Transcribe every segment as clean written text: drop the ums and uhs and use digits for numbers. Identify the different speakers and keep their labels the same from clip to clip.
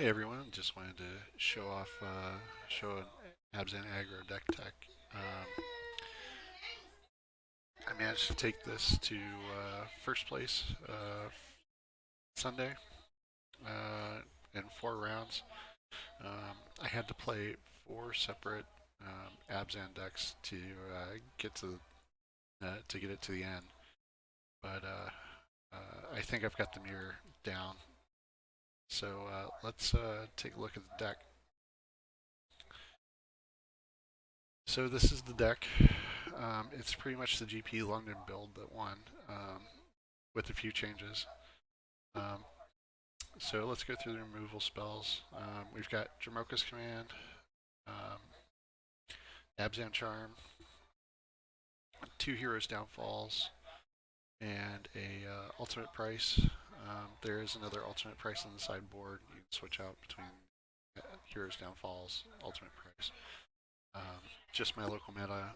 Speaker 1: Hey everyone, just wanted to show off, show an Abzan Aggro deck tech. I managed to take this to first place Sunday in 4 rounds. I had to play 4 separate Abzan decks to get to get it to the end, but I think I've got the mirror down. So let's take a look at the deck. So this is the deck. It's pretty much the GP London build that won, with a few changes. Um, so let's go through the removal spells. We've got Jamoka's Command, um, Abzan Charm, 2 Heroes Downfalls, and a Ultimate Price. There is another Ultimate Price on the sideboard. You can switch out between Heroes Downfalls, Ultimate Price. Just my local meta,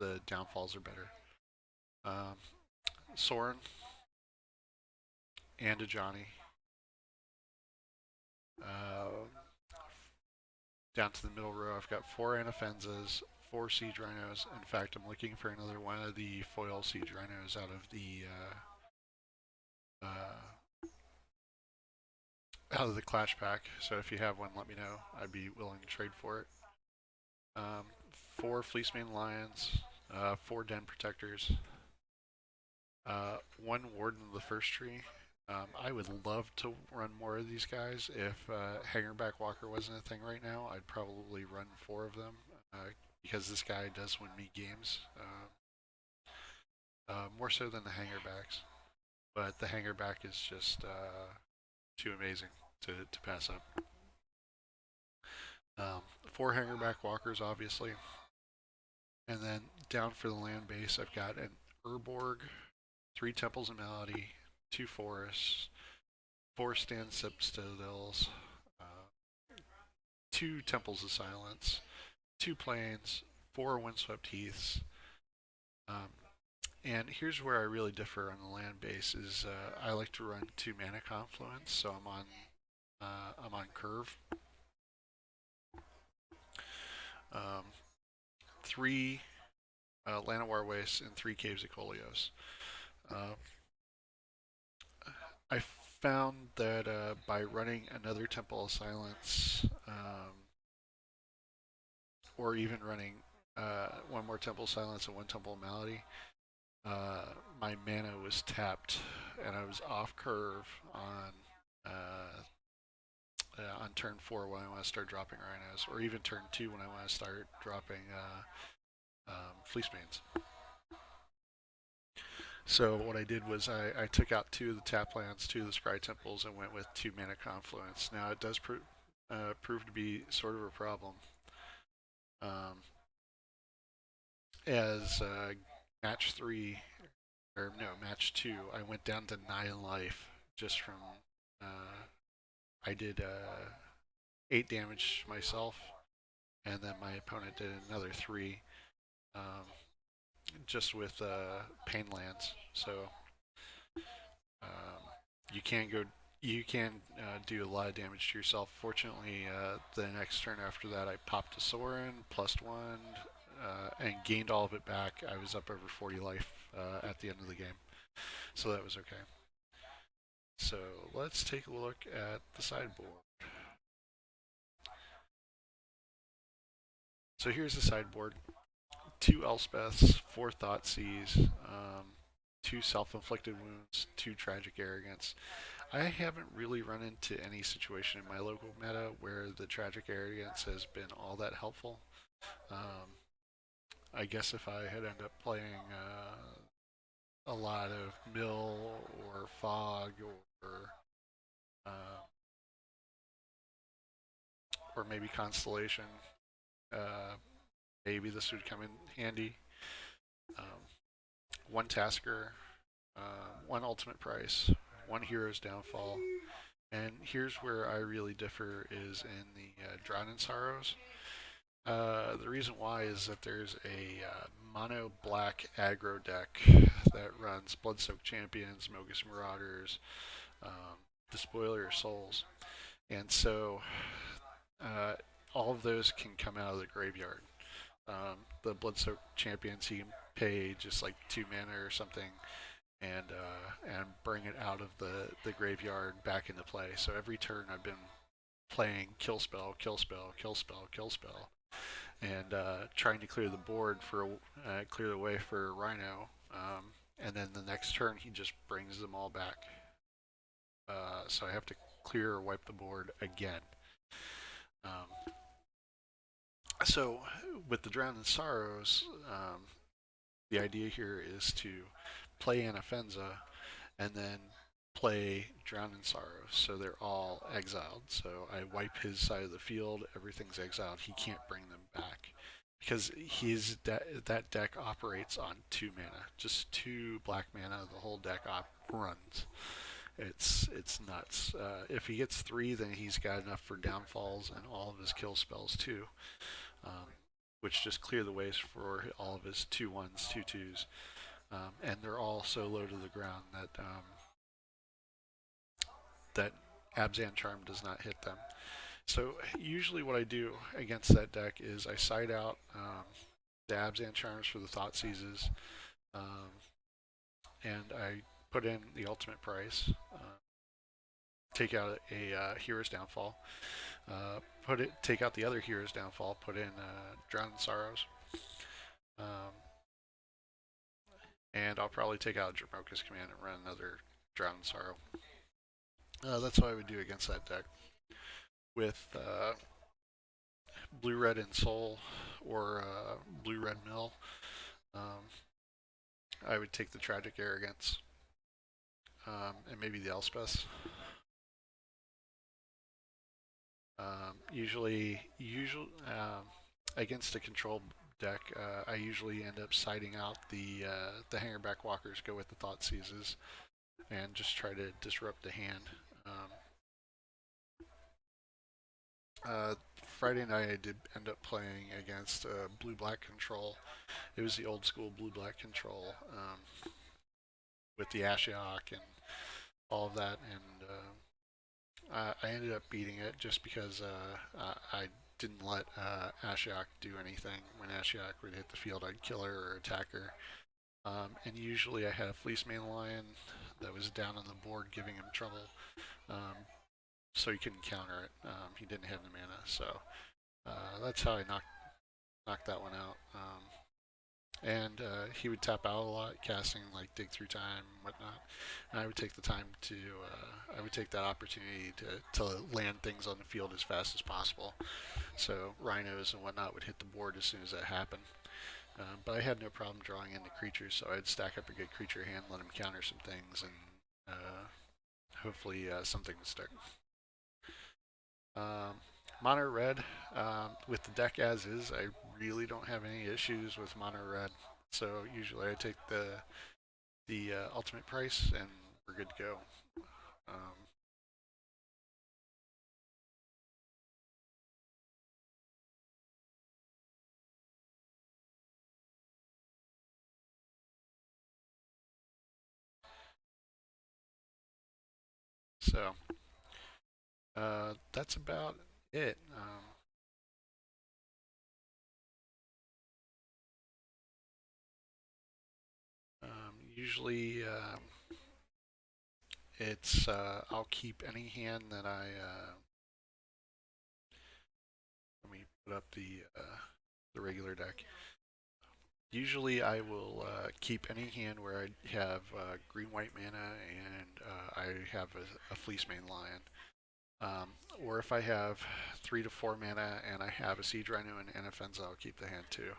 Speaker 1: the downfalls are better. Soren and a Johnny. Down to the middle row, I've got 4 Anafenzas, 4 Siege Rhinos. In fact, I'm looking for another one of the foil Siege Rhinos out of the Clash pack. So if you have one, let me know. I'd be willing to trade for it. 4 Fleecemane Lions, 4 Den Protectors, 1 Warden of the First Tree. I would love to run more of these guys. If Hangerback Walker wasn't a thing right now, I'd probably run 4 of them because this guy does win me games, more so than the Hangerbacks. But the Hangerback is just too amazing to pass up. 4 Hangerback Walkers, obviously. And then down for the land base, I've got an Urborg, 3 Temples of Malady, 2 Forests, 4 Stand Citadels, 2 Temples of Silence, 2 Plains, 4 Windswept Heaths. And here's where I really differ on the land base is I like to run 2 Mana Confluence, so I'm on curve. 3 Llanowar Wastes and 3 Caves of Kolios. I found that by running another Temple of Silence, or even running 1 more Temple of Silence and 1 Temple of Malady, my mana was tapped, and I was off curve on turn 4 when I want to start dropping Rhinos, or even turn 2 when I want to start dropping Fleecemanes. So what I did was I took out 2 of the tap lands, 2 of the Scry Temples, and went with 2 Mana Confluence. Now it does prove to be sort of a problem. As match 3, or no, match 2, I went down to 9 life just from I did 8 damage myself, and then my opponent did another 3, just with pain lands. So you can go, you can do a lot of damage to yourself. Fortunately, the next turn after that, I popped a Soren +1 and gained all of it back. I was up over 40 life at the end of the game, so that was okay. So let's take a look at the sideboard. So here's the sideboard. 2 Elspeths, 4 Thoughtseize, 2 Self-Inflicted Wounds, 2 Tragic Arrogance. I haven't really run into any situation in my local meta where the Tragic Arrogance has been all that helpful. I guess if I had ended up playing a lot of Mill or Fog uh, or maybe Constellation, maybe this would come in handy. 1 Tasker, 1 Ultimate Price, 1 Hero's Downfall, and here's where I really differ is in the Drown in Sorrows. The reason why is that there's a mono black aggro deck that runs Bloodsoaked Champions, Mogus Marauders, Despoiler Souls, And so all of those can come out of the graveyard. The Bloodsoaked Champions, you can pay just like 2 mana or something, and bring it out of the graveyard back into play. So every turn I've been playing kill spell, kill spell, kill spell, kill spell, and trying to clear the board for clear the way for Rhino. And then the next turn he just brings them all back. So I have to clear or wipe the board again. So with the Drowned in Sorrows, the idea here is to play Anafenza and then play Drowned in Sorrows, so they're all exiled. So I wipe his side of the field, everything's exiled, he can't bring them back. Because that deck operates on 2 mana, just 2 black mana, the whole deck runs. It's nuts. If he gets 3, then he's got enough for downfalls and all of his kill spells too, which just clear the ways for all of his 2/1s, 2/2s. And they're all so low to the ground that Abzan Charm does not hit them. So usually what I do against that deck is I side out the Abzan Charms for the Thought Seizes, and I put in the ultimate price, take out a Hero's Downfall, take out the other Hero's Downfall, put in Drowned in Sorrows, and I'll probably take out Jamoka's Command and run another Drowned in Sorrow. That's what I would do against that deck. With Blue Red and Soul or Blue Red Mill, I would take the Tragic Arrogance and maybe the Elspeth. Usually against a control deck, I usually end up siding out the Hangerback Walkers, go with the Thought Seizes, and just try to disrupt the hand. Friday night I did end up playing against blue-black control. It was the old school blue-black control with the Ashiok and all of that, and I ended up beating it just because I didn't let Ashiok do anything. When Ashiok would hit the field, I'd kill her or attack her. And usually I had a Fleecemane Lion that was down on the board giving him trouble. So he couldn't counter it. He didn't have the mana, so that's how I knocked that one out. And he would tap out a lot, casting like Dig Through Time and whatnot. And I would take the time to, I would take that opportunity to land things on the field as fast as possible. So rhinos and whatnot would hit the board as soon as that happened. But I had no problem drawing into creatures, so I'd stack up a good creature hand, let him counter some things, and hopefully something would stick. Mono red, with the deck as is, I really don't have any issues with mono red. So usually I take the ultimate price and we're good to go. So that's about it. Usually it's I'll keep any hand that I let me put up the regular deck. Usually I will keep any hand where I have green-white mana and I have a Fleecemane Lion. Or if I have 3 to 4 mana and I have a Siege Rhino and Anafenza, I'll keep the hand too.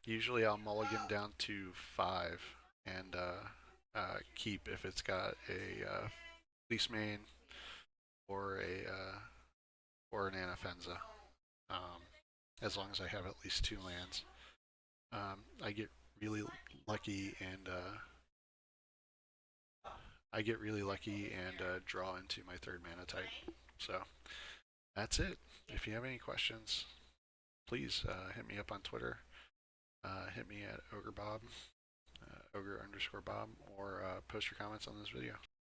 Speaker 1: Usually I'll mulligan down to 5 and keep if it's got a Fleecemane or or an Anafenza. As long as I have at least 2 lands. I get really lucky and draw into my 3rd mana type. So that's it. If you have any questions, please hit me up on Twitter. Hit me at ogre_bob, ogre_bob, or post your comments on this video.